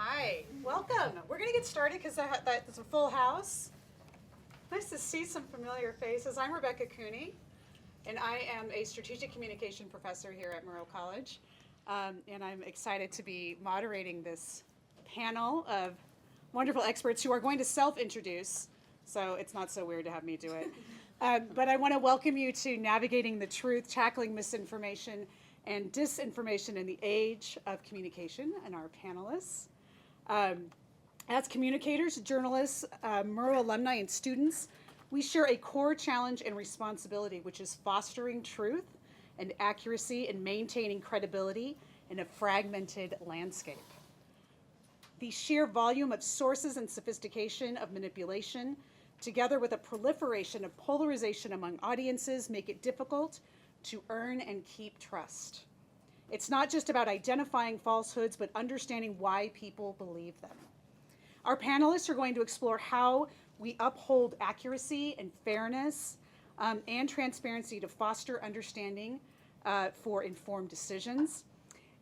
Hi, welcome. We're going to get started because that's a full house. Nice to see some familiar faces. I'm Rebecca Cooney, and I am a strategic communication professor here at Murrow College. And I'm excited to be moderating this panel of wonderful experts who are going to self-introduce, so it's not so weird to have me do it. But I want to welcome you to Navigating the Truth, Tackling Misinformation and Disinformation in the Age of Communication, and our panelists. As communicators, journalists, Murrow alumni, and students, we share a core challenge and responsibility, which is fostering truth and accuracy and maintaining credibility in a fragmented landscape. The sheer volume of sources and sophistication of manipulation, together with a proliferation of polarization among audiences, make it difficult to earn and keep trust. It's not just about identifying falsehoods, but understanding why people believe them. Our panelists are going to explore how we uphold accuracy and fairness and transparency to foster understanding for informed decisions.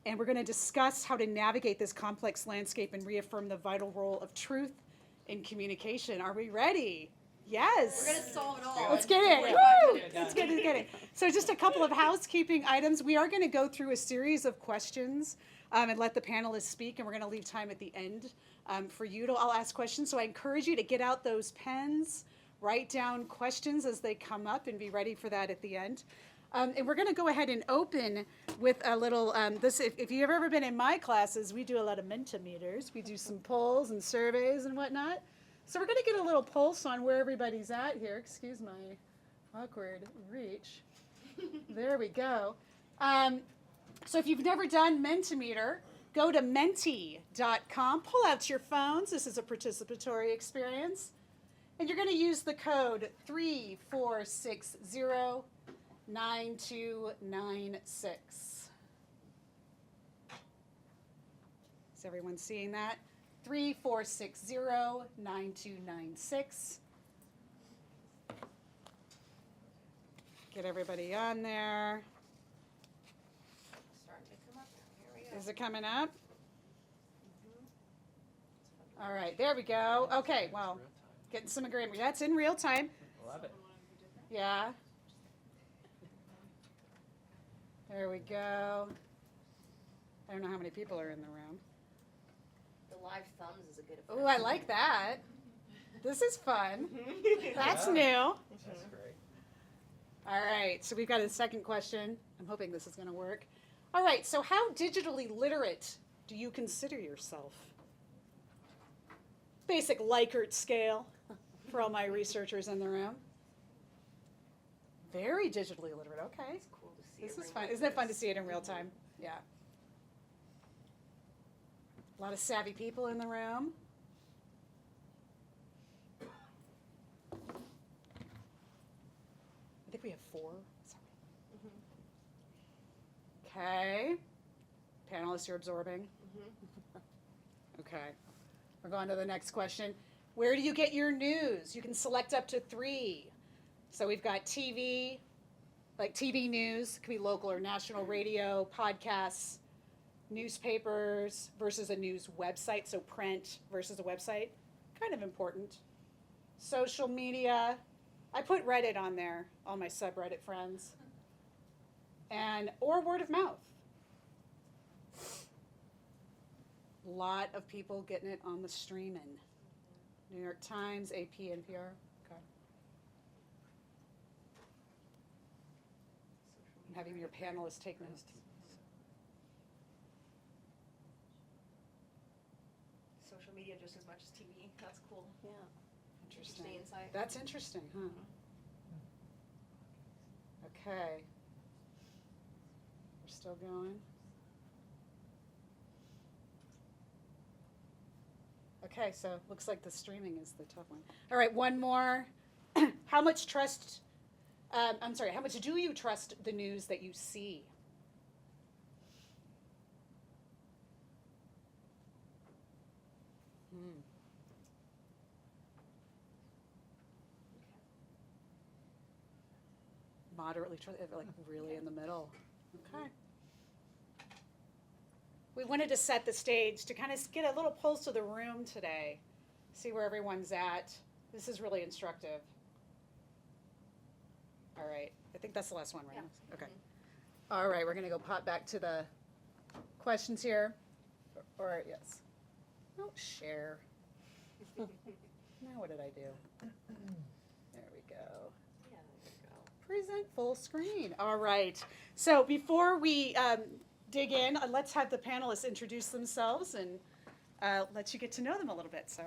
And we're going to discuss how to navigate this complex landscape and reaffirm the vital role of truth in communication. Are we ready? Yes. We're going to solve it all. Let's get it. Woo! Let's get it. So just a couple of housekeeping items. We are going to go through a series of questions and let the panelists speak, and we're going to leave time at the end for you to all ask questions. So I encourage you to get out those pens, write down questions as they come up, and be ready for that at the end. And we're going to go ahead and open with a little, if you've ever been in my classes, we do a lot of Mentimeters. We do some polls and surveys and whatnot. So we're going to get a little pulse on where everybody's at here. Excuse my awkward reach. There we go. So if you've never done Mentimeter, go to menti.com. Pull out your phones. This is a participatory experience. And you're going to use the code 34609296. Is everyone seeing that? 34609296. Get everybody on there. Starting to come up now. Here we go. Is it coming up? All right, there we go. Okay, well, getting some agreement. That's in real time. Love it. Yeah. There we go. I don't know how many people are in the room. The live thumbs is a good effect. Oh, I like that. This is fun. That's Yeah. new. That's great. All right, so we've got a second question. I'm hoping this is going to work. All right, so how digitally literate do you consider yourself? Basic Likert scale for all my researchers in the room. Very digitally literate, okay. It's cool to see. This is right fun. like Isn't it fun to this. see it in real time? Yeah. A lot of savvy people in the room. I think we have 4. Sorry. Okay. Panelists, you're absorbing. Okay. We're going to the next question. Where do you get your news? You can select up to 3. So we've got TV, like TV news, it could be local or national radio, podcasts, newspapers versus a news website, so print versus a website, kind of important. Social media, I put Reddit on there, all my subreddit friends, or word of mouth. A lot of people getting it on the streaming. New York Times, AP, NPR. Okay. I'm having your panelists take notes. Social media just as much as TV. That's cool. Yeah. Interesting. Stay inside. That's interesting, huh? Okay. We're still going. Okay, so looks like the streaming is the tough one. All right, one more. How much do you trust the news that you see? Moderately trust, like really in the middle. Okay. we wanted to set the stage to kind of get a little pulse of the room today, see where everyone's at. This is really instructive. All right, I think that's the last one, right? Yeah. Okay. All right, we're gonna go pop back to the questions here. Or yes. Don't share. Now what did I do? There we go. Yeah, there you go. Present full screen. All right. So before we dig in, let's have the panelists introduce themselves and let you get to know them a little bit. So,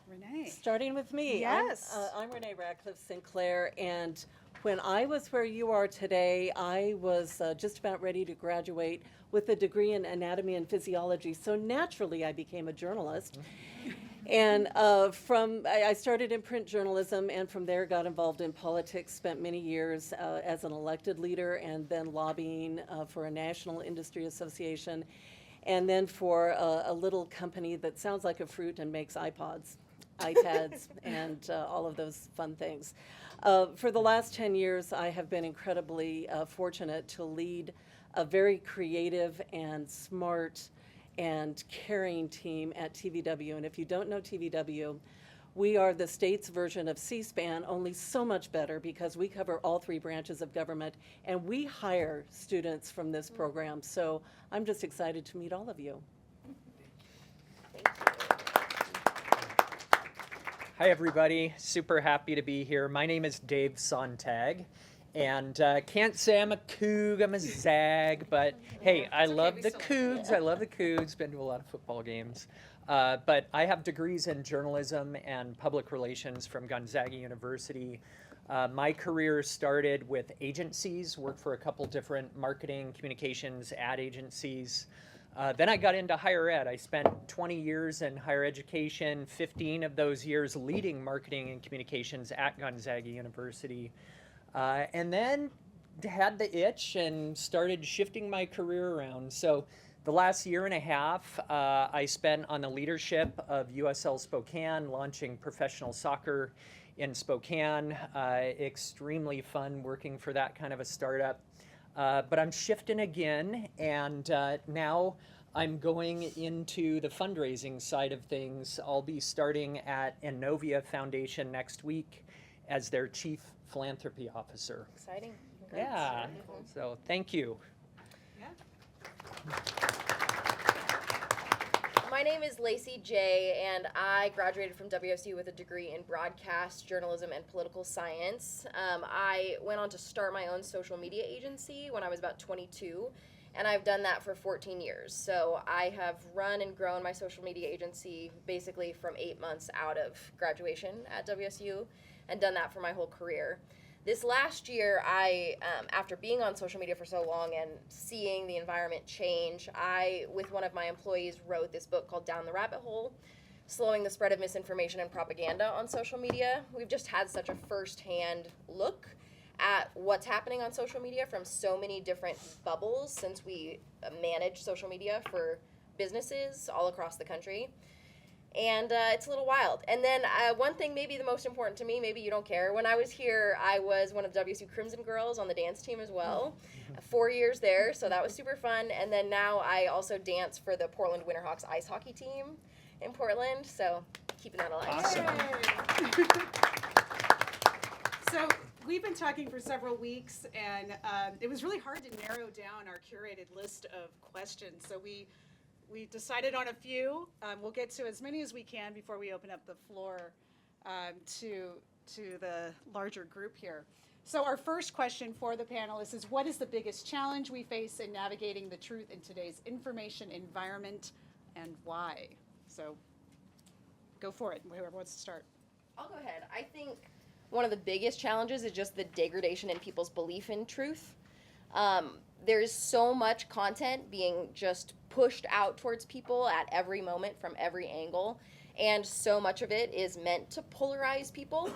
Renee. Starting with me. Yes. I'm Renee Radcliff, Sinclair, and when I was where you are today, I was just about ready to graduate with a degree in anatomy and physiology. So naturally, I became a journalist. And I started in print journalism, and from there got involved in politics, spent many years as an elected leader, and then lobbying for a national industry association, and then for a little company that sounds like a fruit and makes iPads, and all of those fun things. For the last 10 years, I have been incredibly fortunate to lead a very creative and smart and caring team at TVW. And if you don't know TVW, we are the state's version of C-SPAN, only so much better because we cover all three branches of government and we hire students from this program. So I'm just excited to meet all of you. Hi, everybody. Super happy to be here. My name is Dave Sonntag, and can't say I'm a Coug, I'm a Zag, but hey, I love the Cougs. I love the Cougs. Been to a lot of football games. But I have degrees in journalism and public relations from Gonzaga University. My career started with agencies, worked for a couple different marketing, communications, ad agencies. Then I got into higher ed. I spent 20 years in higher education, 15 of those years leading marketing and communications at Gonzaga University. And then had the itch and started shifting my career around. So the last year and a half, I spent on the leadership of USL Spokane, launching professional soccer in Spokane. Extremely fun working for that kind of a startup. But I'm shifting again, and now I'm going into the fundraising side of things. I'll be starting at Innovia Foundation next week as their Chief Philanthropy Officer. Exciting. Yeah, so thank you. Yeah. My name is Lacey J, and I graduated from WSU with a degree in broadcast journalism and political science. I went on to start my own social media agency when I was about 22, and I've done that for 14 years. So I have run and grown my social media agency basically from 8 months out of graduation at WSU, and done that for my whole career. This last year, after being on social media for so long and seeing the environment change, I, with one of my employees, wrote this book called Down the Rabbit Hole, Slowing the Spread of Misinformation and Propaganda on Social Media. We've just had such a first-hand look at what's happening on social media from so many different bubbles since we manage social media for businesses all across the country. And it's a little wild. And then one thing, maybe the most important to me, maybe you don't care. When I was here, I was one of the WSU Crimson Girls on the dance team as well. 4 years there, so that was super fun. And then now I also dance for the Portland Winterhawks ice hockey team in Portland. So keeping that alive. Awesome. So we've been talking for several weeks, and it was really hard to narrow down our curated list of questions. So we decided on a few. We'll get to as many as we can before we open up the floor to the larger group here. So our first question for the panelists is, what is the biggest challenge we face in navigating the truth in today's information environment, and why? So go for it, whoever wants to start. I'll go ahead. I think one of the biggest challenges is just the degradation in people's belief in truth. There's so much content being just pushed out towards people at every moment from every angle, and so much of it is meant to polarize people,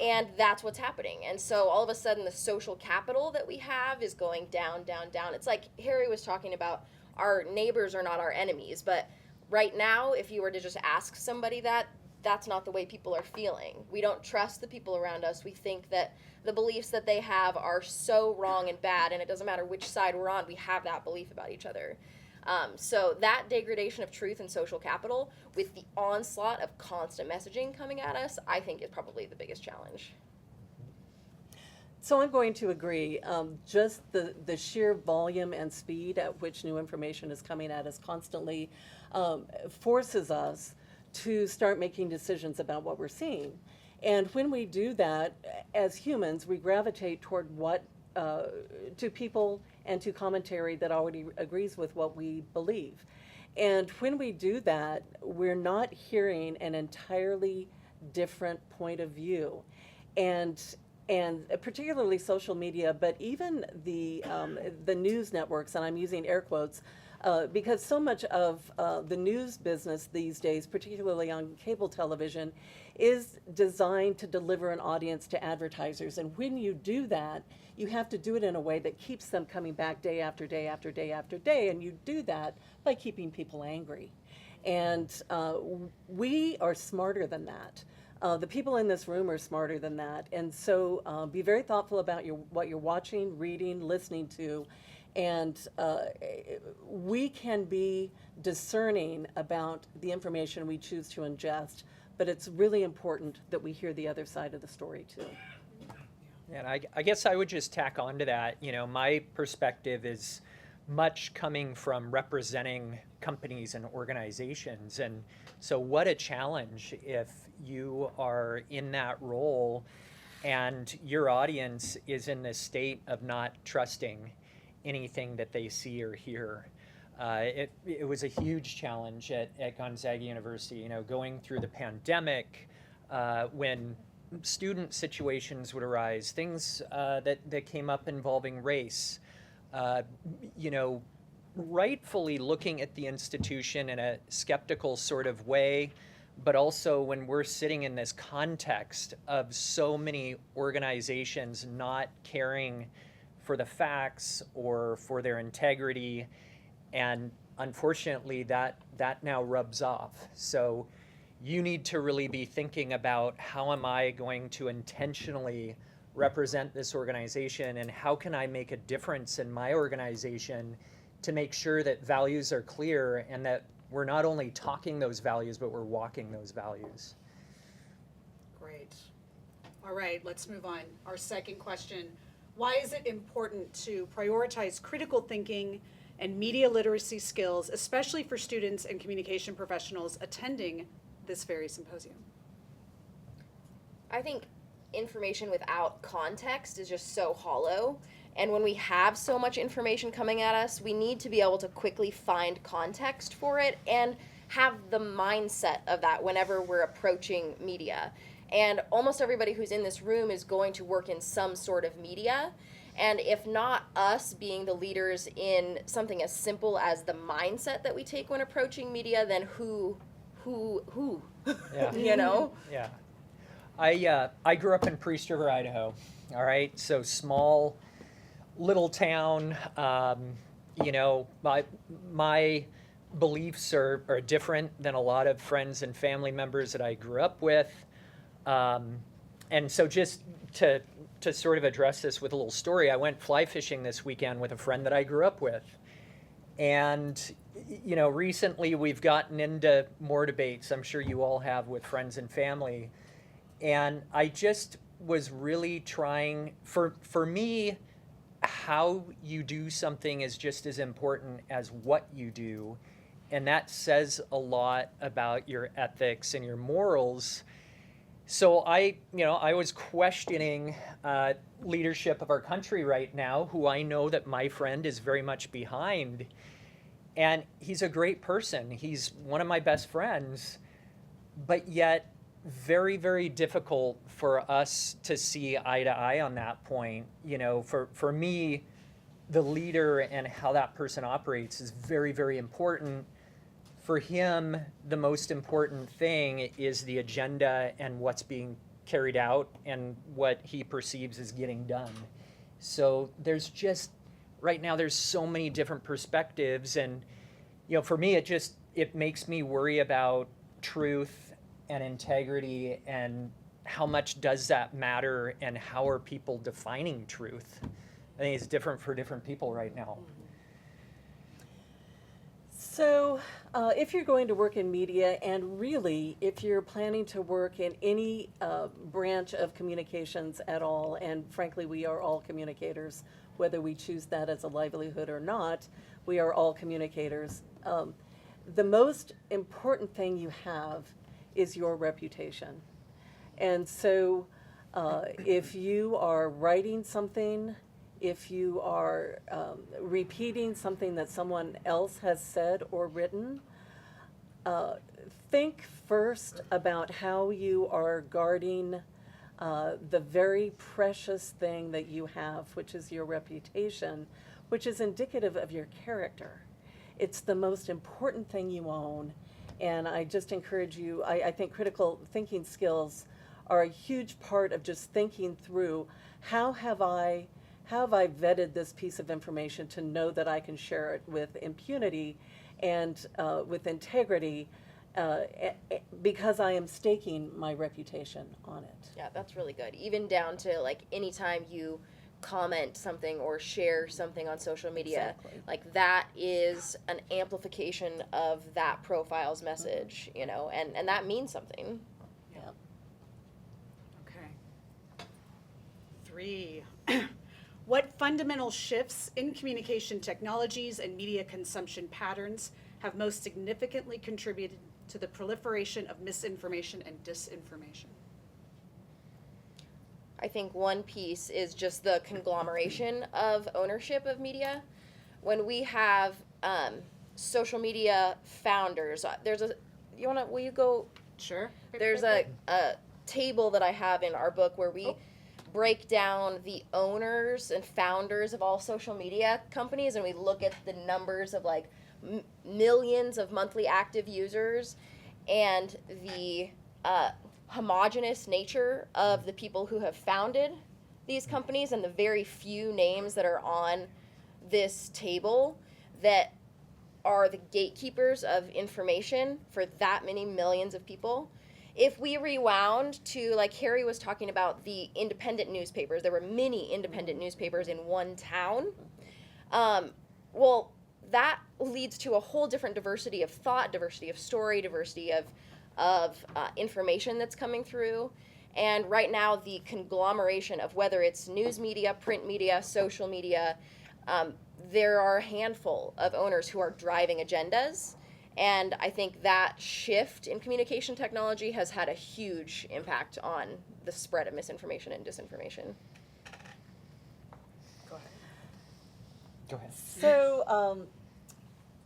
and that's what's happening. And so all of a sudden the social capital that we have is going down, down, down. It's like Harry was talking about, our neighbors are not our enemies, but right now if you were to just ask somebody that's not the way people are feeling. We don't trust the people around us. We think that the beliefs that they have are so wrong and bad, and it doesn't matter which side we're on, we have that belief about each other. So that degradation of truth and social capital, with the onslaught of constant messaging coming at us, I think is probably the biggest challenge. So I'm going to agree. Just the sheer volume and speed at which new information is coming at us constantly forces us to start making decisions about what we're seeing. And when we do that, as humans, we gravitate toward to people and to commentary that already agrees with what we believe. And when we do that, we're not hearing an entirely different point of view. And particularly social media, but even the news networks, and I'm using air quotes, because so much of the news business these days, particularly on cable television, is designed to deliver an audience to advertisers. And when you do that, you have to do it in a way that keeps them coming back day after day after day after day, and you do that by keeping people angry. And we are smarter than that. The people in this room are smarter than that. And so be very thoughtful about what you're watching, reading, listening to. And we can be discerning about the information we choose to ingest, but it's really important that we hear the other side of the story too. And I guess I would just tack on to that. You know, my perspective is much coming from representing companies and organizations. And so what a challenge if you are in that role and your audience is in this state of not trusting anything that they see or hear. It was a huge challenge at Gonzaga University, you know, going through the pandemic, when student situations would arise, things that came up involving race, you know, rightfully looking at the institution in a skeptical sort of way, but also when we're sitting in this context of so many organizations not caring for the facts or for their integrity, and unfortunately that now rubs off. So you need to really be thinking about, how am I going to intentionally represent this organization, and how can I make a difference in my organization to make sure that values are clear and that we're not only talking those values, but we're walking those values. Great. All right, let's move on. Our second question: why is it important to prioritize critical thinking and media literacy skills, especially for students and communication professionals attending this very symposium? I think information without context is just so hollow. And when we have so much information coming at us, we need to be able to quickly find context for it and have the mindset of that whenever we're approaching media. And almost everybody who's in this room is going to work in some sort of media. And if not us being the leaders in something as simple as the mindset that we take when approaching media, then who? Yeah. You know? Yeah. I grew up in Priest River, Idaho. All right, so small, little town. You know, my beliefs are different than a lot of friends and family members that I grew up with. And so just to sort of address this with a little story, I went fly fishing this weekend with a friend that I grew up with. And, you know, recently we've gotten into more debates, I'm sure you all have, with friends and family. And I just was really trying, for me, how you do something is just as important as what you do. And that says a lot about your ethics and your morals. So I was questioning leadership of our country right now, who I know that my friend is very much behind. And he's a great person. He's one of my best friends, but yet very, very difficult for us to see eye to eye on that point. You know, for me, the leader and how that person operates is very, very important. For him, the most important thing is the agenda and what's being carried out and what he perceives as getting done. So there's just, right now, there's so many different perspectives. And, you know, for me, it makes me worry about truth and integrity, and how much does that matter, and how are people defining truth? I think it's different for different people right now. So, if you're going to work in media, and really, if you're planning to work in any branch of communications at all, and frankly, we are all communicators, whether we choose that as a livelihood or not, we are all communicators. The most important thing you have is your reputation. And so, if you are writing something, if you are repeating something that someone else has said or written, think first about how you are guarding the very precious thing that you have, which is your reputation, which is indicative of your character. It's the most important thing you own, and I just encourage you, I think critical thinking skills are a huge part of just thinking through how have I vetted this piece of information to know that I can share it with impunity and with integrity because I am staking my reputation on it. Yeah, that's really good. Even down to like anytime you comment something or share something on social media, Exactly. like that is an amplification of that profile's message, you know, and that means something. Yeah. Okay. 3. What fundamental shifts in communication technologies and media consumption patterns have most significantly contributed to the proliferation of misinformation and disinformation? I think one piece is just the conglomeration of ownership of media. When we have social media founders, will you go? Sure. There's a table that I have in our book where we break down the owners and founders of all social media companies, and we look at the numbers of like millions of monthly active users and the homogenous nature of the people who have founded these companies and the very few names that are on this table that are the gatekeepers of information for that many millions of people. If we rewound to, like Harry was talking about, the independent newspapers, there were many independent newspapers in one town. Well, that leads to a whole different diversity of thought, diversity of story, diversity of information that's coming through. And right now, the conglomeration of whether it's news media, print media, social media, there are a handful of owners who are driving agendas. And I think that shift in communication technology has had a huge impact on the spread of misinformation and disinformation. Go ahead. Go ahead. So,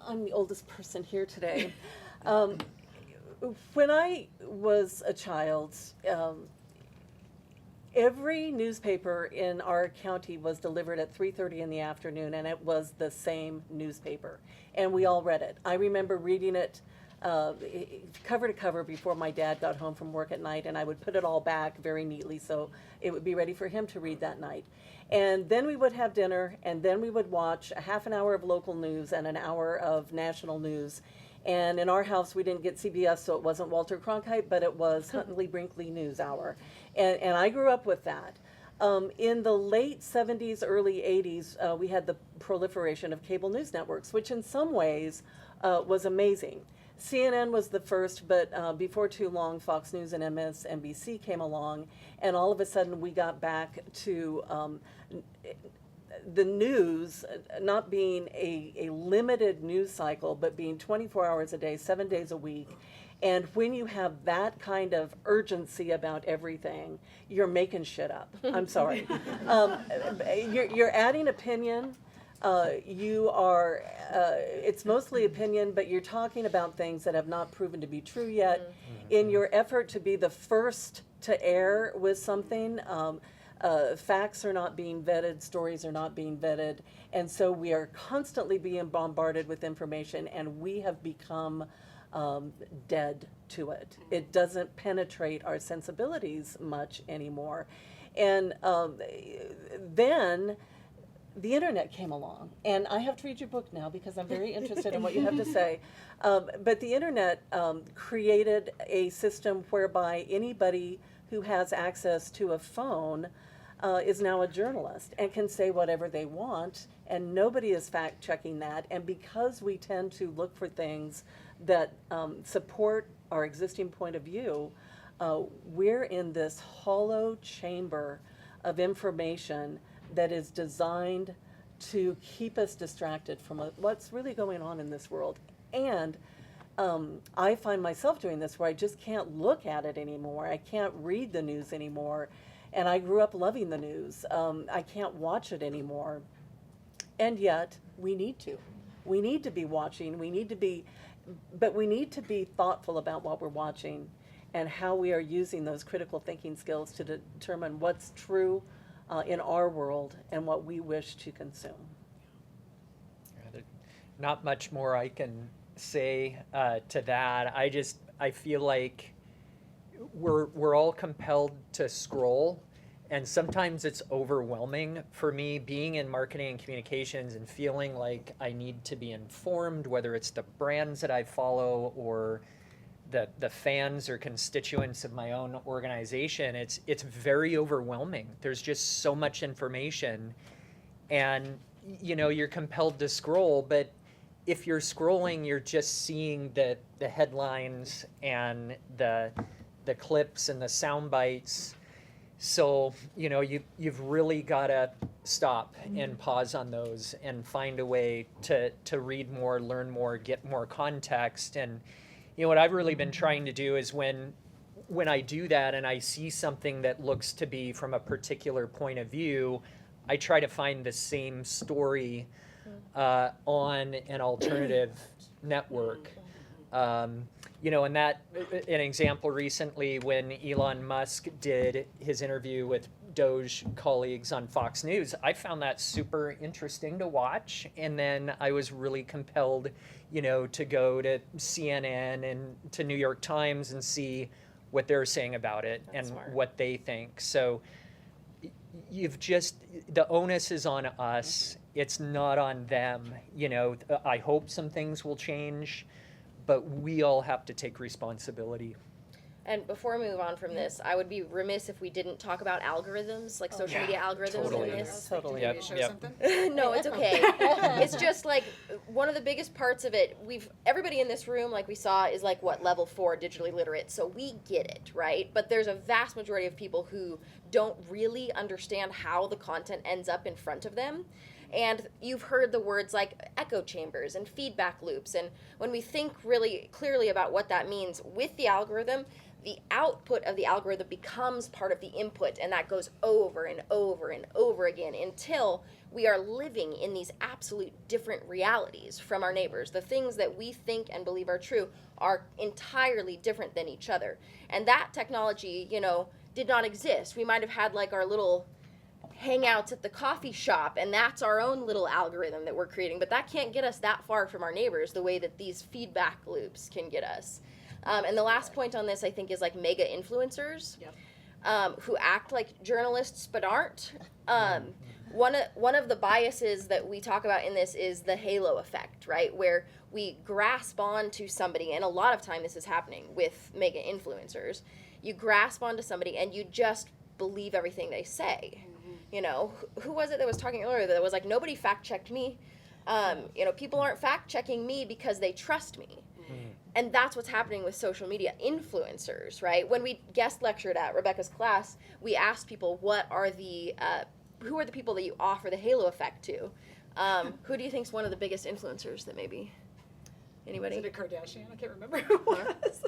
I'm the oldest person here today. When I was a child, every newspaper in our county was delivered at 3:30 in the afternoon, and it was the same newspaper, and we all read it. I remember reading it cover to cover before my dad got home from work at night, and I would put it all back very neatly so it would be ready for him to read that night. And then we would have dinner, and then we would watch a half an hour of local news and an hour of national news. And in our house, we didn't get CBS, so it wasn't Walter Cronkite, but it was Huntley Brinkley News Hour. And I grew up with that. In the late 70s, early 80s, we had the proliferation of cable news networks, which in some ways was amazing. CNN was the first, but before too long, Fox News and MSNBC came along, and all of a sudden we got back to the news not being a limited news cycle, but being 24 hours a day, 7 days a week. And when you have that kind of urgency about everything, you're making shit up. I'm sorry. You're adding opinion. It's mostly opinion, but you're talking about things that have not proven to be true yet. Mm-hmm. In your effort to be the first to air with something, facts are not being vetted, stories are not being vetted, and so we are constantly being bombarded with information, and we have become dead to it. It doesn't penetrate our sensibilities much anymore. And then the internet came along, and I have to read your book now because I'm very interested in what you have to say. But the internet created a system whereby anybody who has access to a phone is now a journalist and can say whatever they want, and nobody is fact checking that. And because we tend to look for things that support our existing point of view, we're in this hollow chamber of information that is designed to keep us distracted from what's really going on in this world. And I find myself doing this where I just can't look at it anymore. I can't read the news anymore. And I grew up loving the news. I can't watch it anymore. And yet, we need to. We need to be watching. But we need to be thoughtful about what we're watching and how we are using those critical thinking skills to determine what's true in our world and what we wish to consume. Not much more I can say to that. I feel like we're all compelled to scroll, and sometimes it's overwhelming for me being in marketing and communications and feeling like I need to be informed, whether it's the brands that I follow or the fans or constituents of my own organization. It's very overwhelming. There's just so much information, and you're compelled to scroll, but if you're scrolling, you're just seeing the headlines and the clips and the sound bites. So you've really got to stop and pause on those and find a way to read more, learn more, get more context. And what I've really been trying to do is when I do that and I see something that looks to be from a particular point of view, I try to find the same story on an alternative network. And that, an example recently when Elon Musk did his interview with Doge colleagues on Fox News, I found that super interesting to watch. And then I was really compelled, to go to CNN and to New York Times and see what they're saying about it. That's and smart. What they think. So the onus is on us. It's not on them. I hope some things will change, but we all have to take responsibility. And before we move on from this, I would be remiss if we didn't talk about algorithms, like social media algorithms totally. in this. Totally. Yep. No, it's okay. It's just like one of the biggest parts of it. Everybody in this room, like we saw, is like level 4 digitally literate. So we get it, right? But there's a vast majority of people who don't really understand how the content ends up in front of them. And you've heard the words like echo chambers and feedback loops. And when we think really clearly about what that means with the algorithm, the output of the algorithm becomes part of the input, and that goes over and over and over again until we are living in these absolute different realities from our neighbors. The things that we think and believe are true are entirely different than each other. And that technology, did not exist. We might have had like our little hangouts at the coffee shop, and that's our own little algorithm that we're creating, but that can't get us that far from our neighbors the way that these feedback loops can get us. And the last point on this, I think, is like mega influencers who act like journalists but aren't. One of the biases that we talk about in this is the halo effect, right? Where we grasp on to somebody, and a lot of time this is happening with mega influencers. You grasp onto somebody and you just believe everything they say. Who was it that was talking earlier that was like, nobody fact checked me. People aren't fact checking me because they trust me. And that's what's happening with social media influencers, right? When we guest lectured at Rebecca's class, we asked people, who are the people that you offer the halo effect to? Who do you think is one of the biggest influencers that maybe? Anybody? Is it a Kardashian? I can't remember who it was.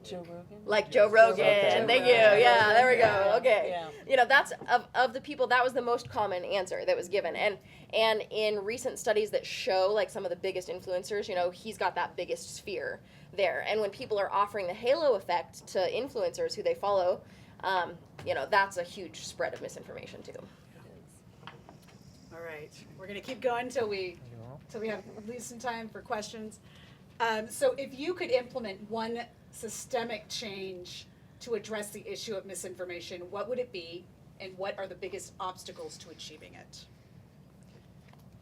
Joe Rogan? Like Joe Rogan. Okay. Thank you. Yeah, there we go. Okay. Yeah. That's of the people, that was the most common answer that was given. And in recent studies that show like some of the biggest influencers, he's got that biggest sphere there. And when people are offering the halo effect to influencers who they follow, that's a huge spread of misinformation too. All right, we're going to keep going until we have at least some time for questions. So if you could implement one systemic change to address the issue of misinformation, what would it be, and what are the biggest obstacles to achieving it?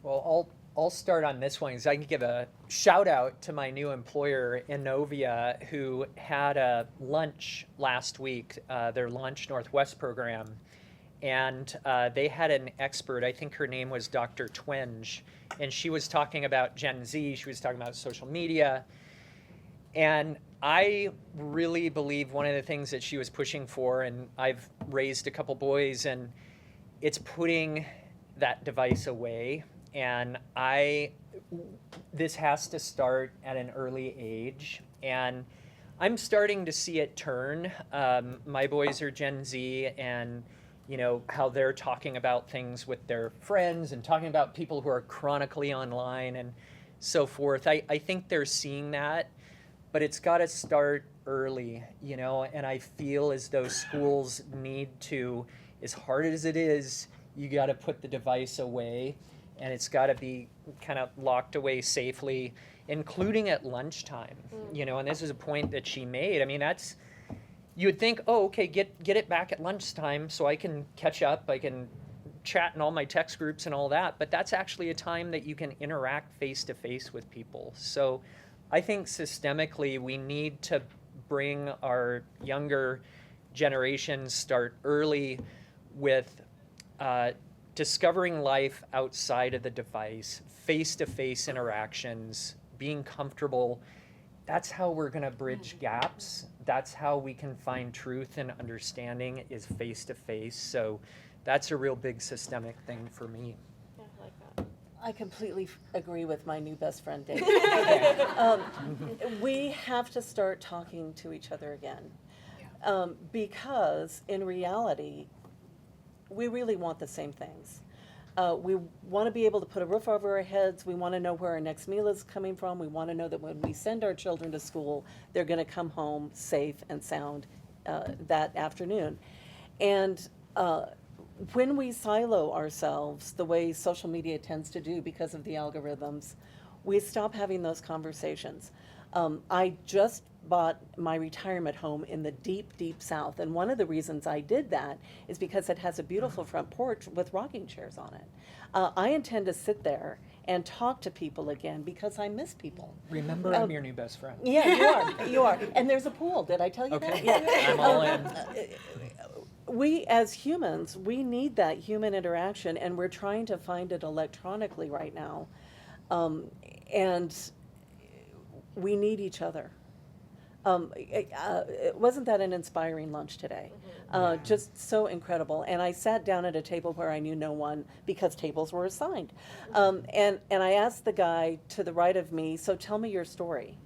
Well, I'll start on this one because I can give a shout out to my new employer, Innovia, who had a lunch last week, their Launch Northwest program. and they had an expert, I think her name was Dr. Twenge, and she was talking about Gen Z, she was talking about social media, and I really believe one of the things that she was pushing for, and I've raised a couple boys, and it's putting that device away. And this has to start at an early age. And I'm starting to see it turn. My boys are Gen Z, and you know how they're talking about things with their friends and talking about people who are chronically online and so forth. I think they're seeing that, but it's got to start early, you know, and I feel as though schools need to, as hard as it is, you got to put the device away, and it's got to be kind of locked away safely, including at lunchtime, you know, and this is a point that she made. I mean, that's, you would think, oh, okay, get it back at lunchtime so I can catch up, I can chat in all my text groups and all that, but that's actually a time that you can interact face-to-face with people. So I think systemically we need to bring our younger generations start early with discovering life outside of the device, face-to-face interactions, being comfortable. That's how we're going to bridge gaps. That's how we can find truth and understanding, is face-to-face. So that's a real big systemic thing for me. Yeah, I like that. I completely agree with my new best friend, Dave. We have to start talking to each other again, because in reality, we really want the same things. We want to be able to put a roof over our heads. We want to know where our next meal is coming from. We want to know that when we send our children to school, they're going to come home safe and sound that afternoon. And when we silo ourselves the way social media tends to do because of the algorithms, we stop having those conversations. I just bought my retirement home in the deep, deep South, and one of the reasons I did that is because it has a beautiful front porch with rocking chairs on it. I intend to sit there and talk to people again because I miss people. Remember, I'm your new best friend. Yeah, you are. And there's a pool. Did I tell you Okay, that? Yeah. I'm all in. We as humans, we need that human interaction, and we're trying to find it electronically right now. And we need each other. Wasn't that an inspiring lunch today? Just so incredible. And I sat down at a table where I knew no one because tables were assigned. And I asked the guy to the right of me, so tell me your story.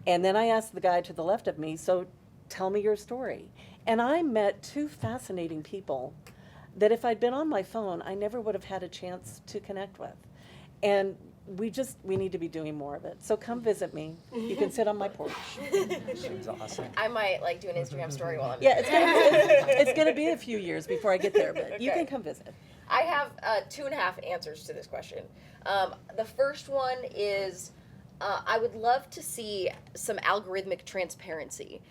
And then I asked the guy to the left of me, so tell me your story. And I met two fascinating people that if I'd been on my phone, I never would have had a chance to connect with. And we need to be doing more of it. So come visit me. You can sit on my porch. She's awesome. I might like do an Instagram story while I'm Yeah, it's gonna be a few years before I get there, but you Okay. can come visit. I have 2.5 answers to this question. The first one is I would love to see some algorithmic transparency.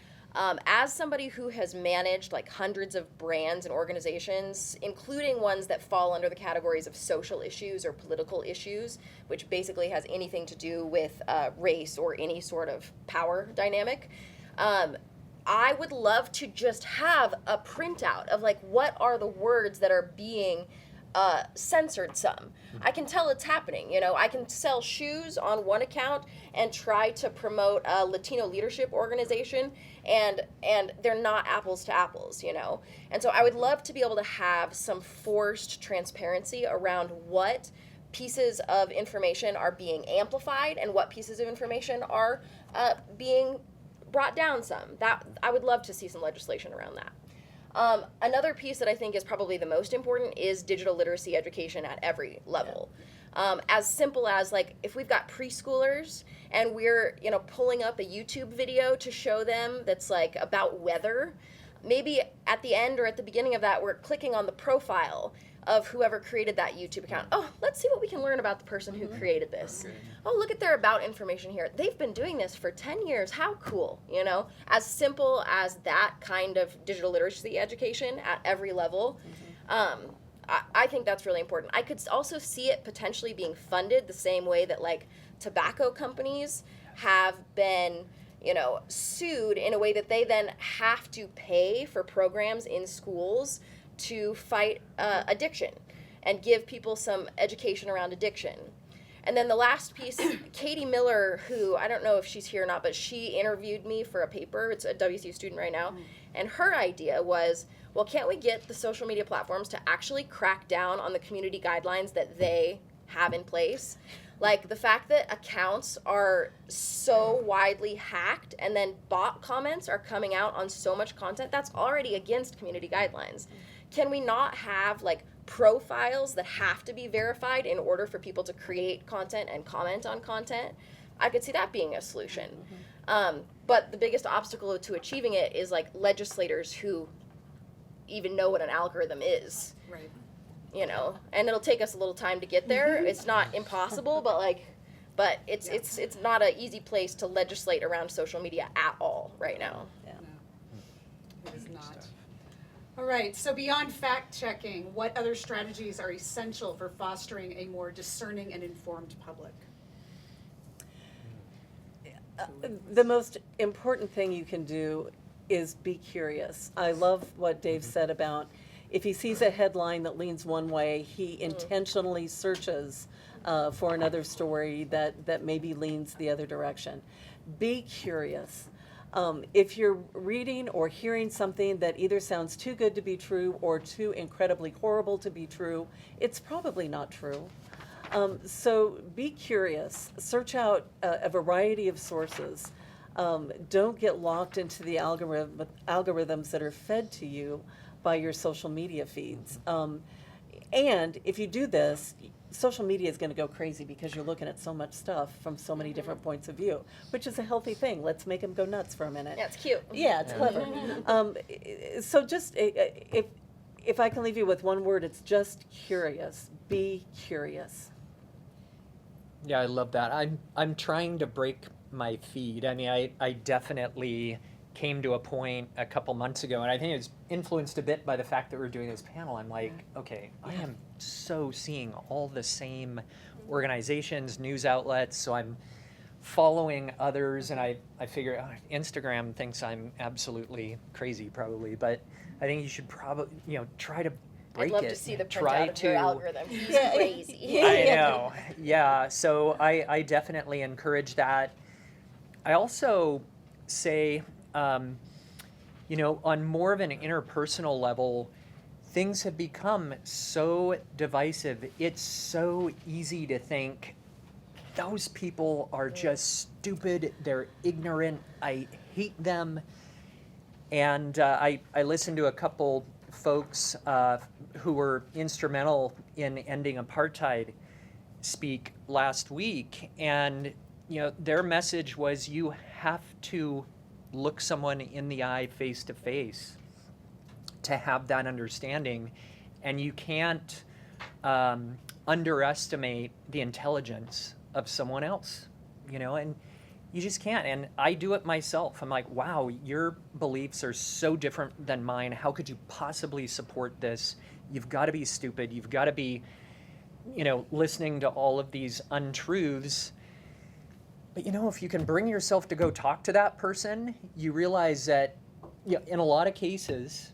As somebody who has managed like hundreds of brands and organizations, including ones that fall under the categories of social issues or political issues, which basically has anything to do with race or any sort of power dynamic, I would love to just have a printout of like what are the words that are being censored some. I can tell it's happening, you know. I can sell shoes on one account and try to promote a Latino leadership organization, and they're not apples to apples, you know. And so I would love to be able to have some forced transparency around what pieces of information are being amplified and what pieces of information are being brought down some. That I would love to see some legislation around that. Another piece that I think is probably the most important is digital literacy education at every level. As simple as like if we've got preschoolers and we're pulling up a YouTube video to show them that's like about weather, maybe at the end or at the beginning of that we're clicking on the profile of whoever created that YouTube account. Oh, let's see what we can learn about the person who created this. Okay. Oh, look at their about information here. They've been doing this for 10 years. How cool, you know? As simple as that kind of digital literacy education at every level. I think that's really important. I could also see it potentially being funded the same way that like tobacco companies have been sued in a way that they then have to pay for programs in schools to fight addiction and give people some education around addiction. And then the last piece, Katie Miller, who I don't know if she's here or not, but she interviewed me for a paper. It's a WCU student right now. And her idea was, well, can't we get the social media platforms to actually crack down on the community guidelines that they have in place? Like the fact that accounts are so widely hacked and then bot comments are coming out on so much content, that's already against community guidelines. Can we not have like profiles that have to be verified in order for people to create content and comment on content? I could see that being a solution. But the biggest obstacle to achieving it is like legislators who even know what an algorithm is. Right. You know, and it'll take us a little time to get there. It's not impossible, but it's not an easy place to legislate around social media at all right now. Yeah. No, it is not. All right, so beyond fact-checking, what other strategies are essential for fostering a more discerning and informed public? The most important thing you can do is be curious. I love what Dave said about if he sees a headline that leans one way, he intentionally searches for another story that maybe leans the other direction. Be curious. If you're reading or hearing something that either sounds too good to be true or too incredibly horrible to be true, it's probably not true. So be curious. Search out a variety of sources. Don't get locked into the algorithms that are fed to you by your social media feeds. And if you do this, social media is going to go crazy because you're looking at so much stuff from so many different points of view, which is a healthy thing. Let's make them go nuts for a minute. Yeah, it's cute. Yeah, it's clever. So just, if I can leave you with one word, it's just curious. Be curious. Yeah, I love that. I'm trying to break my feed. I mean, I definitely came to a point a couple months ago, and I think it was influenced a bit by the fact that we're doing this panel. I'm like, okay, I am so seeing all the same organizations, news outlets, so I'm following others, and I figure Instagram thinks I'm absolutely crazy probably, but I think you should probably, try to break it. I'd love to see the try printout of your algorithm. He's crazy. I know. Yeah. So I definitely encourage that. I also say, on more of an interpersonal level, things have become so divisive. It's so easy to think those people are just stupid. They're ignorant. I hate them. And I listened to a couple folks who were instrumental in ending apartheid speak last week, and their message was you have to look someone in the eye face to face to have that understanding, and you can't underestimate the intelligence of someone else, and you just can't. And I do it myself. I'm like, wow, your beliefs are so different than mine. How could you possibly support this? You've got to be stupid. You've got to be, listening to all of these untruths. But if you can bring yourself to go talk to that person, you realize that in a lot of cases,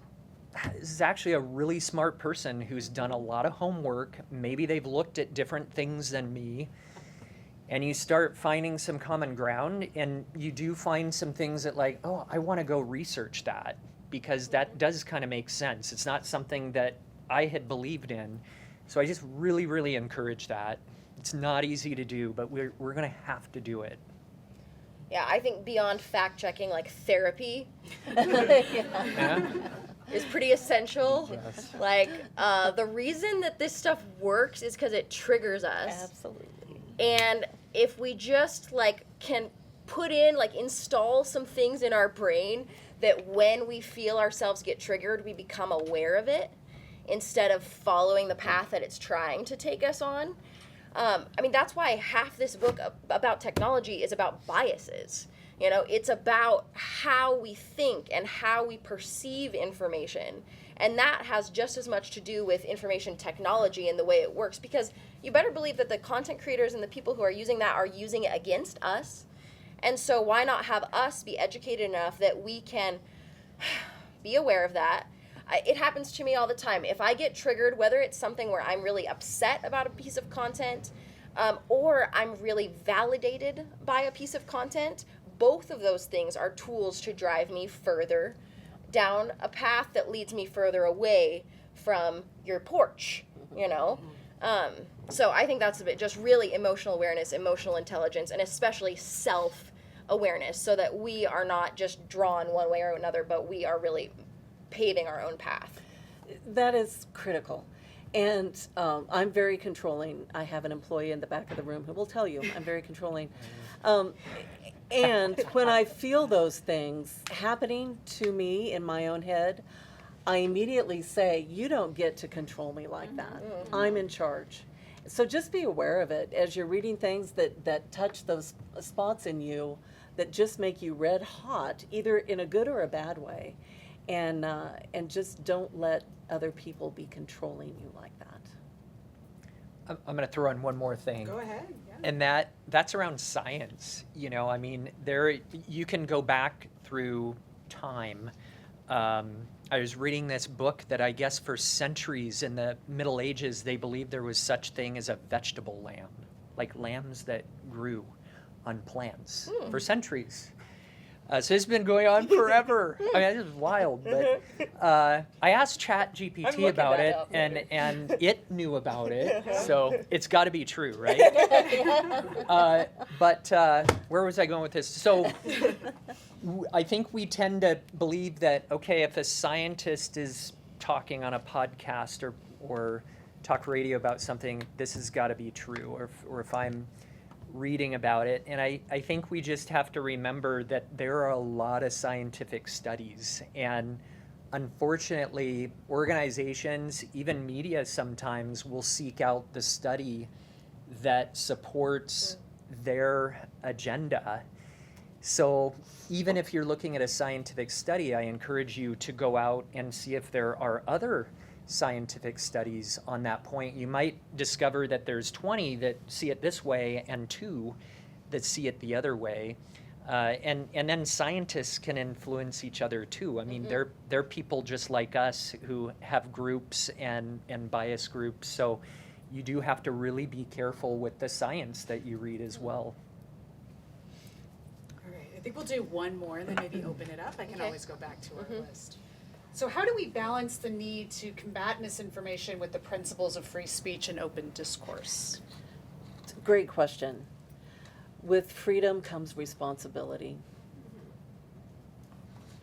this is actually a really smart person who's done a lot of homework. Maybe they've looked at different things than me. And you start finding some common ground, and you do find some things that I want to go research that, because that does kind of make sense. It's not something that I had believed in. So I just really, really encourage that. It's not easy to do, but we're going to have to do it. Yeah, I think beyond fact-checking, therapy is pretty essential. Yes. The reason that this stuff works is because it triggers us. Absolutely. And if we just can put in install some things in our brain that when we feel ourselves get triggered, we become aware of it instead of following the path that it's trying to take us on. That's why half this book about technology is about biases. It's about how we think and how we perceive information. And that has just as much to do with information technology and the way it works, because you better believe that the content creators and the people who are using that are using it against us. And so why not have us be educated enough that we can be aware of that, it happens to me all the time. If I get triggered, whether it's something where I'm really upset about a piece of content, or I'm really validated by a piece of content, both of those things are tools to drive me further down a path that leads me further away from your porch, you know? So I think that's a bit just really emotional awareness, emotional intelligence, and especially self-awareness, so that we are not just drawn one way or another, but we are really paving our own path. That is critical. And I'm very controlling. I have an employee in the back of the room who will tell you I'm very controlling. And when I feel those things happening to me in my own head, I immediately say, you don't get to control me like that. I'm in charge. So just be aware of it as you're reading things that touch those spots in you that just make you red hot, either in a good or a bad way. And just don't let other people be controlling you like that. I'm going to throw in one more thing. Go ahead. Yeah. And that's around science. You know, I mean, you can go back through time. I was reading this book that I guess for centuries in the Middle Ages, they believed there was such thing as a vegetable lamb, like lambs that grew on plants for centuries. So this has been going on forever. I mean, this is wild. But I asked ChatGPT about it, and it knew about it. So it's got to be true, right? But where was I going with this? So I think we tend to believe that, okay, if a scientist is talking on a podcast or talk radio about something, this has got to be true. Or if I'm reading about it. And I think we just have to remember that there are a lot of scientific studies. And unfortunately, organizations, even media sometimes, will seek out the study that supports their agenda. So even if you're looking at a scientific study, I encourage you to go out and see if there are other scientific studies on that point. You might discover that there's 20 that see it this way and 2 that see it the other way. And then scientists can influence each other too. I mean, they're people just like us who have groups and bias groups. So you do have to really be careful with the science that you read as well. All right. I think we'll do one more and then maybe open it up. I can always go back to our list. So how do we balance the need to combat misinformation with the principles of free speech and open discourse? Great question. With freedom comes responsibility.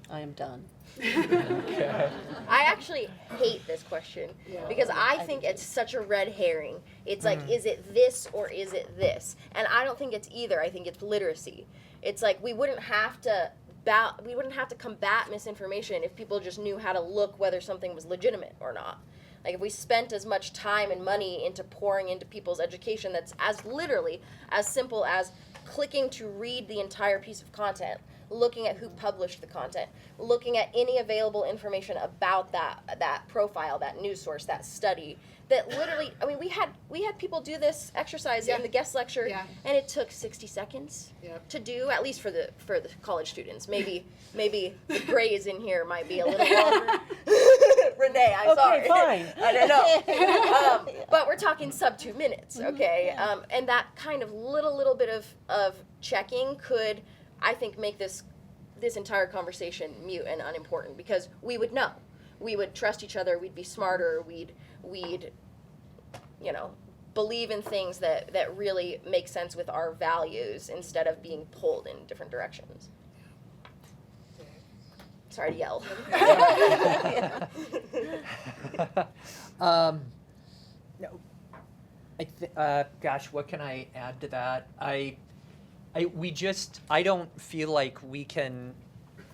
I am done. I actually hate this question because I think it's such a red herring. It's like, is it this or is it this? And I don't think it's either. I think it's literacy. It's like we wouldn't have to combat misinformation if people just knew how to look whether something was legitimate or not. Like if we spent as much time and money into pouring into people's education that's as literally as simple as clicking to read the entire piece of content, looking at who published the content, looking at any available information about that profile, that news source, that study, that literally, I mean, we had people do this exercise in the guest lecture, and it took 60 seconds to do, at least for the college students. Maybe the grays in here might be a little longer. Renee, I'm sorry. Fine. I don't know. But we're talking sub 2 minutes, okay? And that kind of little bit of checking could, I think, make this entire conversation mute and unimportant, because we would know. We would trust each other, we'd be smarter, we'd believe in things that really make sense with our values instead of being pulled in different directions. Sorry to yell. Gosh, what can I add to that? I don't feel like we can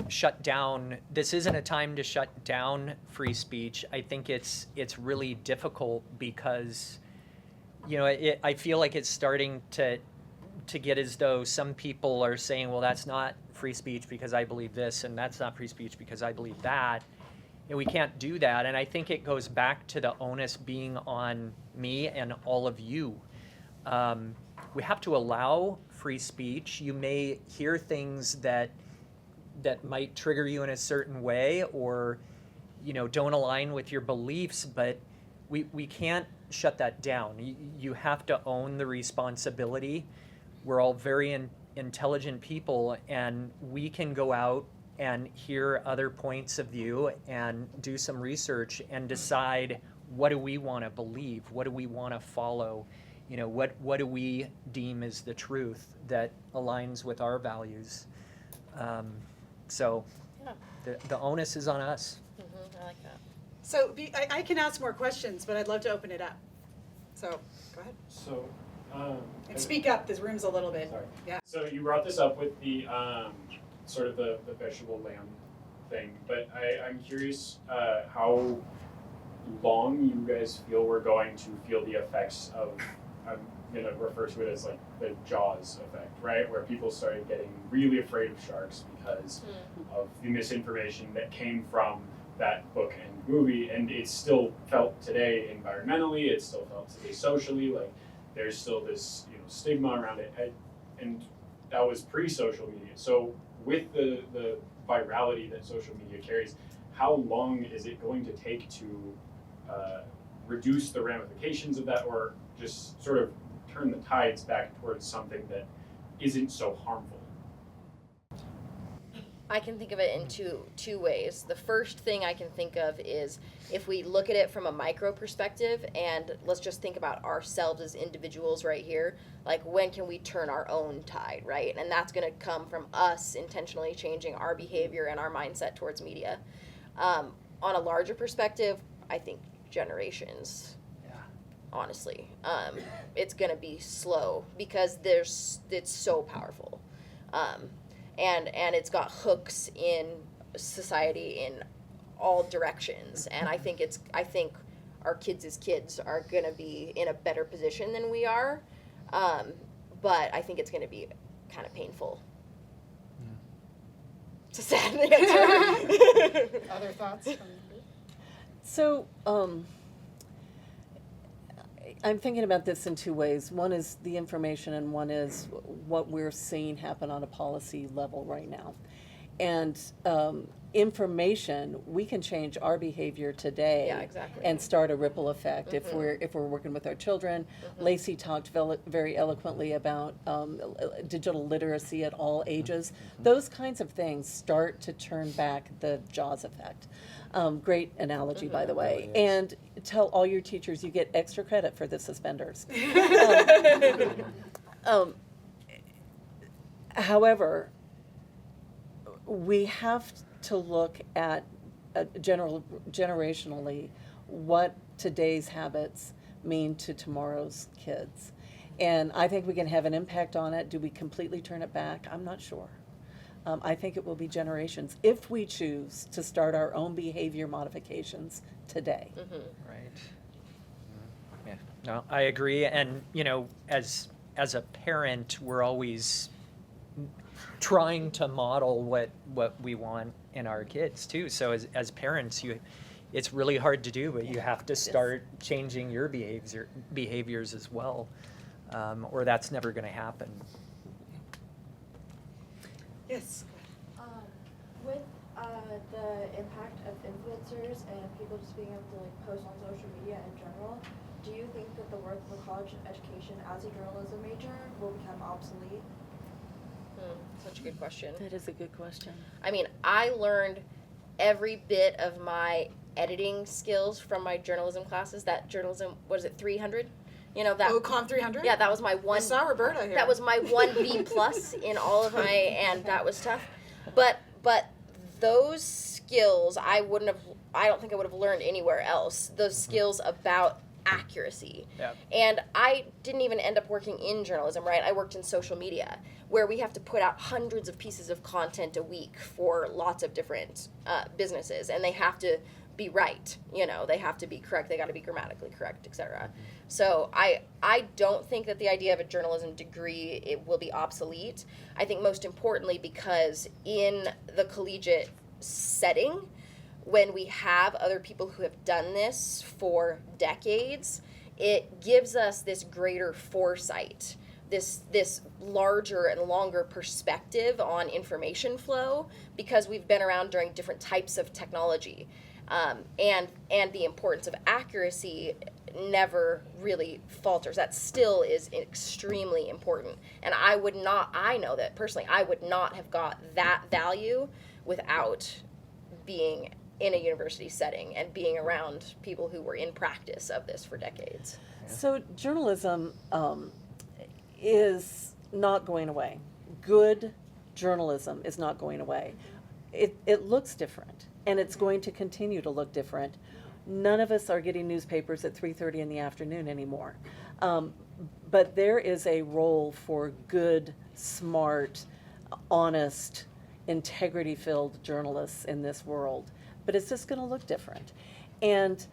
shut down. This isn't a time to shut down free speech. I think it's really difficult because, I feel like it's starting to get as though some people are saying, well, that's not free speech because I believe this, and that's not free speech because I believe that. And we can't do that. And I think it goes back to the onus being on me and all of you. We have to allow free speech. You may hear things that might trigger you in a certain way, or don't align with your beliefs, but we can't shut that down. You have to own the responsibility. We're all very intelligent people, and we can go out and hear other points of view and do some research and decide, what do we want to believe? What do we want to follow? What do we deem as the truth that aligns with our values? So the onus is on us. I like that. So I can ask more questions, but I'd love to open it up. So go ahead. So, And speak up, this room's a little bit. Sorry. Yeah. So you brought this up with the sort of the vegetable lamb thing, but I'm curious how long you guys feel we're going to feel the effects of, I'm going to refer to it as like the Jaws effect, right? Where people started getting really afraid of sharks because of the misinformation that came from that book and movie, and it's still felt today environmentally, it's still felt today socially, like there's still this stigma around it, and that was pre-social media. So with the virality that social media carries, how long is it going to take to reduce the ramifications of that, or just sort of turn the tides back towards something that isn't so harmful? I can think of it in two ways. The first thing I can think of is if we look at it from a micro perspective, and let's just think about ourselves as individuals right here, like when can we turn our own tide, right? And that's going to come from us intentionally changing our behavior and our mindset towards media. On a larger perspective, I think generations. Honestly, it's going to be slow because it's so powerful. And it's got hooks in society in all directions, and I think our kids are going to be in a better position than we are, but I think it's going to be kind of painful. It's a sad answer. Other thoughts? So, I'm thinking about this in two ways. One is the information, and one is what we're seeing happen on a policy level right now. And information, we can change our behavior today. Yeah, exactly. And start a ripple effect if we're working with our children. Lacey talked very eloquently about digital literacy at all ages. Those kinds of things start to turn back the Jaws effect. Great analogy, by the way. And tell all your teachers you get extra credit for the suspenders. However, we have to look at generationally what today's habits mean to tomorrow's kids. And I think we can have an impact on it. Do we completely turn it back? I'm not sure. I think it will be generations if we choose to start our own behavior modifications today. Right. Yeah. No, I agree. And as a parent, we're always trying to model what we want in our kids too. So as parents, it's really hard to do, but you have to start changing your behaviors as well, or that's never going to happen. Yes. With the impact of influencers and people just being able to post on social media in general, do you think that the work of a college education as a journalism major will become obsolete? Such a good question. That is a good question. I mean, I learned every bit of my editing skills from my journalism classes. That journalism, what is it, 300? Com 300? Yeah, that was my one. I saw Roberta here. That was my one B plus in all of my, and that was tough. But those skills I don't think I would have learned anywhere else. Those skills about accuracy. Yeah. And I didn't even end up working in journalism, right? I worked in social media, where we have to put out hundreds of pieces of content a week for lots of different businesses, and they have to be right, they have to be correct, they got to be grammatically correct, etc. So I don't think that the idea of a journalism degree, it will be obsolete. I think most importantly because in the collegiate setting, when we have other people who have done this for decades, it gives us this greater foresight, this larger and longer perspective on information flow, because we've been around during different types of technology. And the importance of accuracy never really falters. That still is extremely important. And I know that personally, I would not have got that value without being in a university setting and being around people who were in practice of this for decades. So journalism is not going away. Good journalism is not going away. It looks different, and it's going to continue to look different. None of us are getting newspapers at 3:30 in the afternoon anymore. But there is a role for good, smart, honest, integrity-filled journalists in this world. But it's just going to look different. And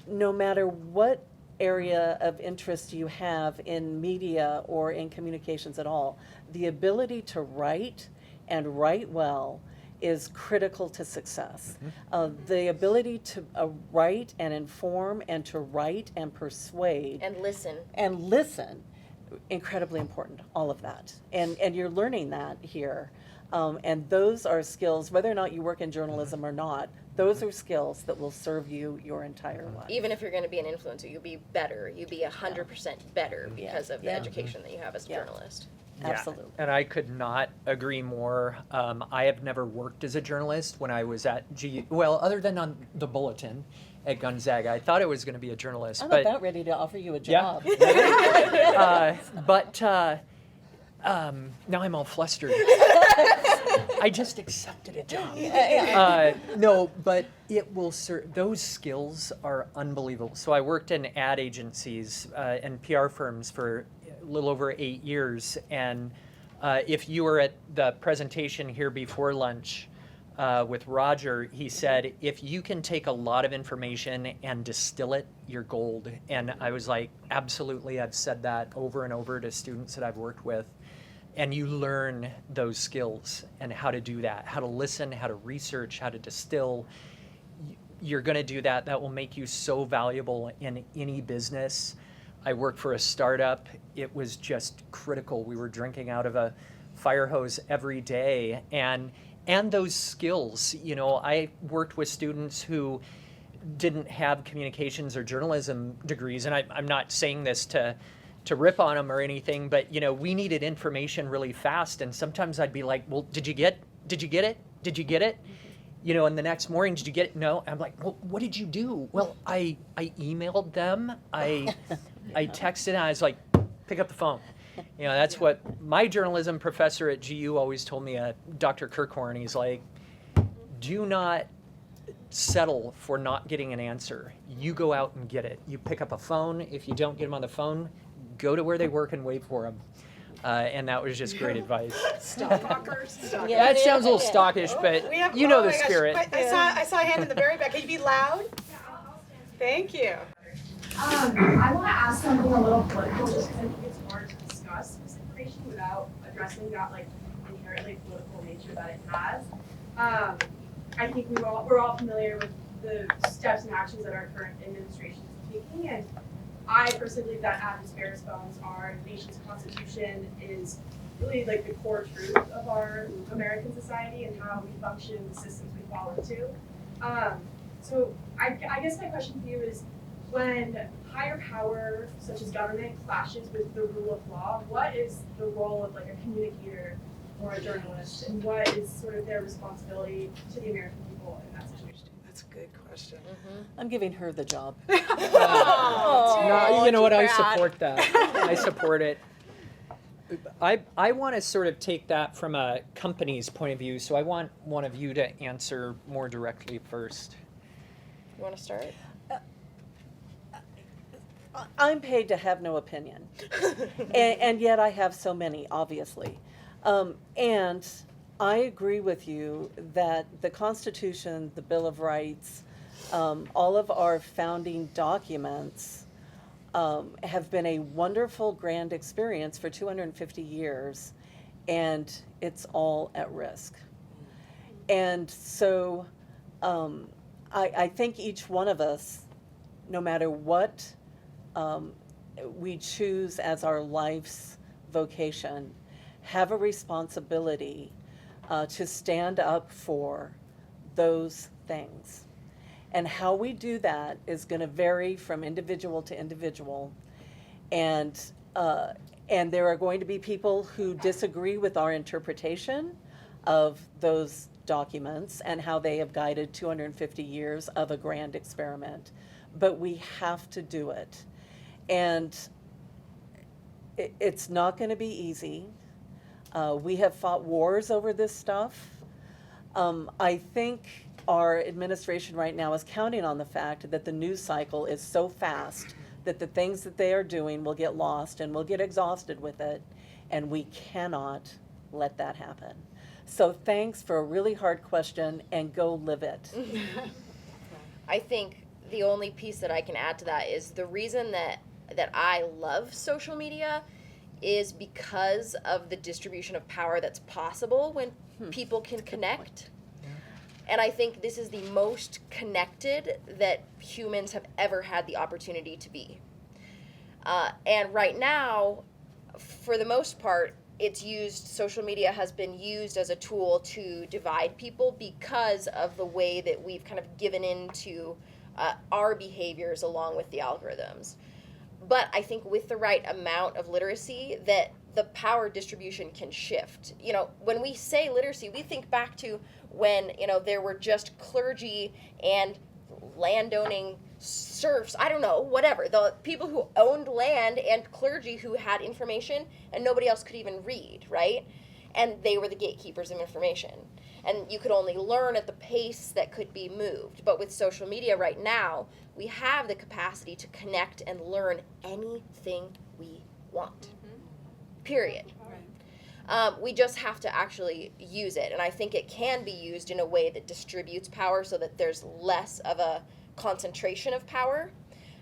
no matter what area of interest you have in media or in communications at all, the ability to write and write well is critical to success. The ability to write and inform and to write and persuade And listen. Incredibly important, all of that. And you're learning that here. And those are skills, whether or not you work in journalism or not, those are skills that will serve you your entire life. Even if you're going to be an influencer, you'll be better. You'll be 100% better because of the education that you have as a journalist. Absolutely. And I could not agree more. I have never worked as a journalist when I was at GU, well, other than on the Bulletin at Gonzaga. I thought I was going to be a journalist. I'm but about ready to offer you a job. Now I'm all flustered. I just accepted a job. No, but it will those skills are unbelievable. So I worked in ad agencies and PR firms for a little over 8 years. And if you were at the presentation here before lunch with Roger, he said, if you can take a lot of information and distill it, you're gold. And I was like, absolutely. I've said that over and over to students that I've worked with. And you learn those skills and how to do that, how to listen, how to research, how to distill. You're going to do that. That will make you so valuable in any business. I worked for a startup. It was just critical. We were drinking out of a fire hose every day. And those skills, you know, I worked with students who didn't have communications or journalism degrees. And I'm not saying this to rip on them or anything, but you know, we needed information really fast, and sometimes I'd be like, well, did you get it? You know, and the next morning, did you get it? No. I'm like, well, what did you do? Well, I emailed them, I texted, and I was like, pick up the phone. You know, that's what my journalism professor at GU always told me, Dr. Kirkhorn. He's like, do not settle for not getting an answer. You go out and get it. You pick up a phone. If you don't get them on the phone, go to where they work and wait for them. And that was just great advice. Stalkers. Yeah. That sounds a little stockish, but you know the spirit. I saw a hand in the very back. Can you be loud? Yeah, I'll stand. Thank you. I want to ask something a little political, just because I think it's hard to discuss misinformation without addressing that like inherently political nature that it has. I think we're all familiar with the steps and actions that our current administration is taking, and I personally believe that at its barest bones, our nation's constitution is really like the core truth of our American society and how we function, the systems we fall into. So I guess my question for you is, when higher power, such as government, clashes with the rule of law, what is the role of like a communicator or a journalist, and what is sort of their responsibility to the American people in that situation? That's a good question. I'm giving her the job. No, you know what? I support that. I support it. I want to sort of take that from a company's point of view, so I want one of you to answer more directly first. You want to start? I'm paid to have no opinion. And yet I have so many, obviously. And I agree with you that the Constitution, the Bill of Rights, all of our founding documents have been a wonderful, grand experience for 250 years, and it's all at risk. And so I think each one of us, no matter what we choose as our life's vocation, have a responsibility to stand up for those things. And how we do that is going to vary from individual to individual. And there are going to be people who disagree with our interpretation of those documents and how they have guided 250 years of a grand experiment. But we have to do it. And it's not going to be easy. We have fought wars over this stuff. I think our administration right now is counting on the fact that the news cycle is so fast that the things that they are doing will get lost and we'll get exhausted with it, and we cannot let that happen. So thanks for a really hard question, and go live it. I think the only piece that I can add to that is the reason that I love social media is because of the distribution of power that's possible when people can connect. And I think this is the most connected that humans have ever had the opportunity to be. And right now, for the most part, social media has been used as a tool to divide people because of the way that we've kind of given into our behaviors along with the algorithms. But I think with the right amount of literacy, that the power distribution can shift. You know, when we say literacy, we think back to when, there were just clergy and landowning serfs, I don't know, whatever. The people who owned land and clergy who had information and nobody else could even read, right? And they were the gatekeepers of information. And you could only learn at the pace that could be moved. But with social media right now, we have the capacity to connect and learn anything we want. Period. We just have to actually use it. And I think it can be used in a way that distributes power so that there's less of a concentration of power.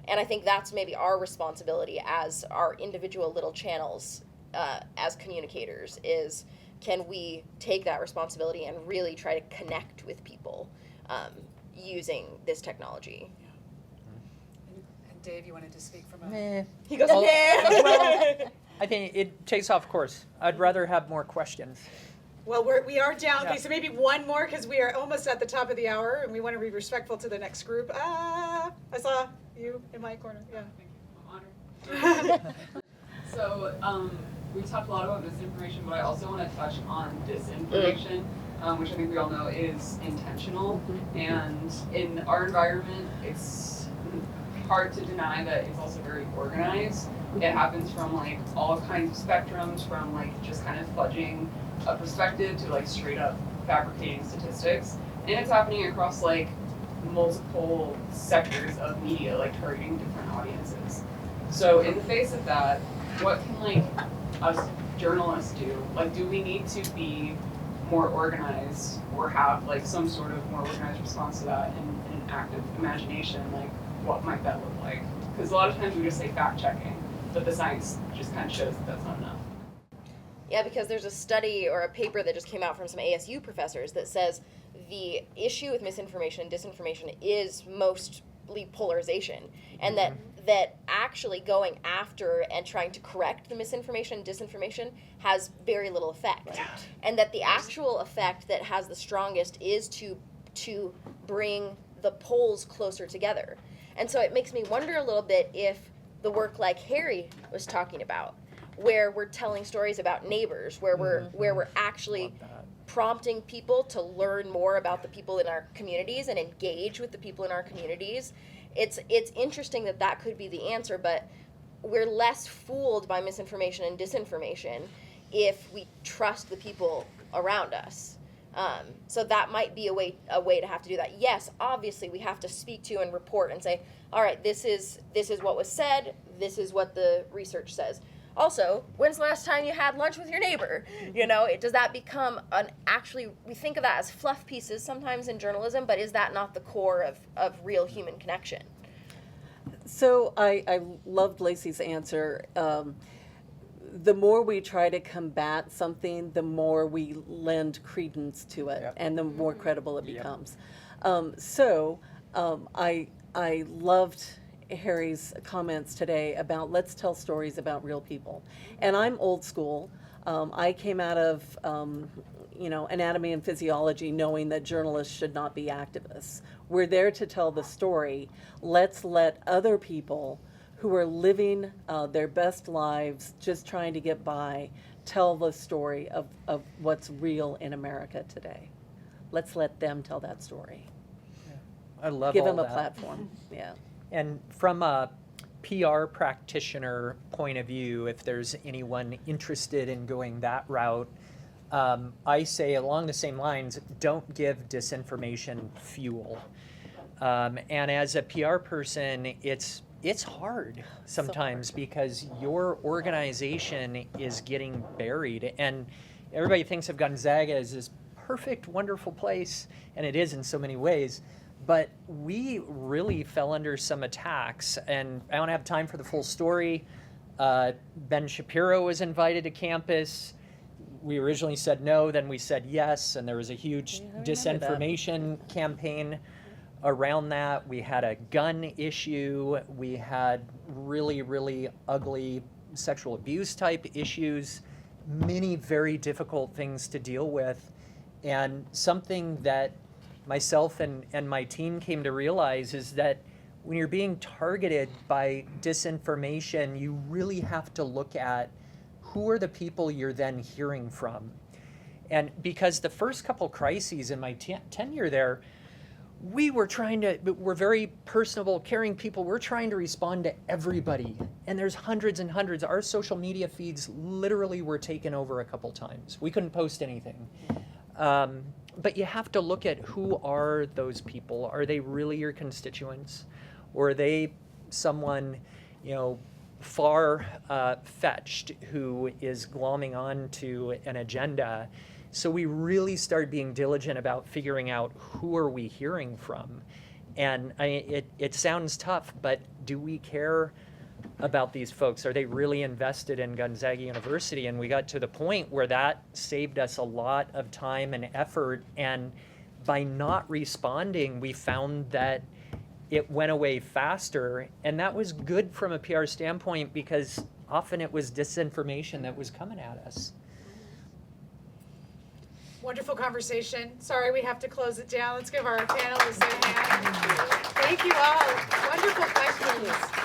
And I think that's maybe our responsibility as our individual little channels as communicators is, can we take that responsibility and really try to connect with people using this technology? And Dave, you wanted to speak from a... Meh. He goes, Well, nah. well, I think it takes off course. I'd rather have more questions. Well, we are down. Okay, Yeah. so maybe one more because we are almost at the top of the hour and we want to be respectful to the next group. I saw you in my corner. Yeah. Thank you. I'm honored. So, we talked a lot about misinformation, but I also want to touch on disinformation, which I think we all know is intentional. And in our environment, it's hard to deny that it's also very organized. It happens from like all kinds of spectrums, from like just kind of fudging a perspective to like straight up fabricating statistics. And it's happening across like multiple sectors of media, like targeting different audiences. So in the face of that, what can like us journalists do? Like, do we need to be more organized or have like some sort of more organized response to that and an active imagination? Like, what might that look like? Because a lot of times we just say fact checking, but the science just kind of shows that that's not enough. Yeah, because there's a study or a paper that just came out from some ASU professors that says the issue with misinformation and disinformation is mostly polarization, and that actually going after and trying to correct the misinformation and disinformation has very little effect. Right. And that the actual effect that has the strongest is to bring the poles closer together. And so it makes me wonder a little bit if the work like Harry was talking about, where we're telling stories about neighbors, where we're actually prompting people to learn more about the people in our communities and engage with the people in our communities. It's interesting that could be the answer, but we're less fooled by misinformation and disinformation if we trust the people around us. So that might be a way to have to do that. Yes, obviously we have to speak to and report and say, all right, this is what was said, this is what the research says. Also, when's the last time you had lunch with your neighbor? Does that become we think of that as fluff pieces sometimes in journalism, but is that not the core of real human connection? So I loved Lacey's answer. The more we try to combat something, the more we lend credence to it, yep. And the more credible it becomes. Yep. I loved Harry's comments today about let's tell stories about real people. And I'm old school. I came out of anatomy and physiology, knowing that journalists should not be activists. We're there to tell the story. Let's let other people who are living their best lives, just trying to get by, tell the story of what's real in America today. Let's let them tell that story. I love Give all them a that. platform. Yeah. And from a PR practitioner point of view, if there's anyone interested in going that route, I say along the same lines, don't give disinformation fuel. And as a PR person, it's hard sometimes because your organization is getting buried. And everybody thinks of Gonzaga as this perfect, wonderful place, and it is in so many ways. But we really fell under some attacks, and I don't have time for the full story. Ben Shapiro was invited to campus. We originally said no, then we said yes, and there was a huge disinformation campaign around that. We had a gun issue. We had really, really ugly sexual abuse type issues, many very difficult things to deal with. And something that myself and my team came to realize is that when you're being targeted by disinformation, you really have to look at who are the people you're then hearing from. And because the first couple crises in my tenure there, we're very personable, caring people. We're trying to respond to everybody. And there's hundreds and hundreds. Our social media feeds literally were taken over a couple times. We couldn't post anything. But you have to look at who are those people. Are they really your constituents? Or are they someone, far-fetched who is glomming on to an agenda? So we really started being diligent about figuring out who are we hearing from. And it sounds tough, but do we care about these folks? Are they really invested in Gonzaga University? And we got to the point where that saved us a lot of time and effort. And by not responding, we found that it went away faster. And that was good from a PR standpoint because often it was disinformation that was coming at us. Wonderful conversation. Sorry, we have to close it down. Let's give our panelists a hand. Thank you all. Wonderful questions.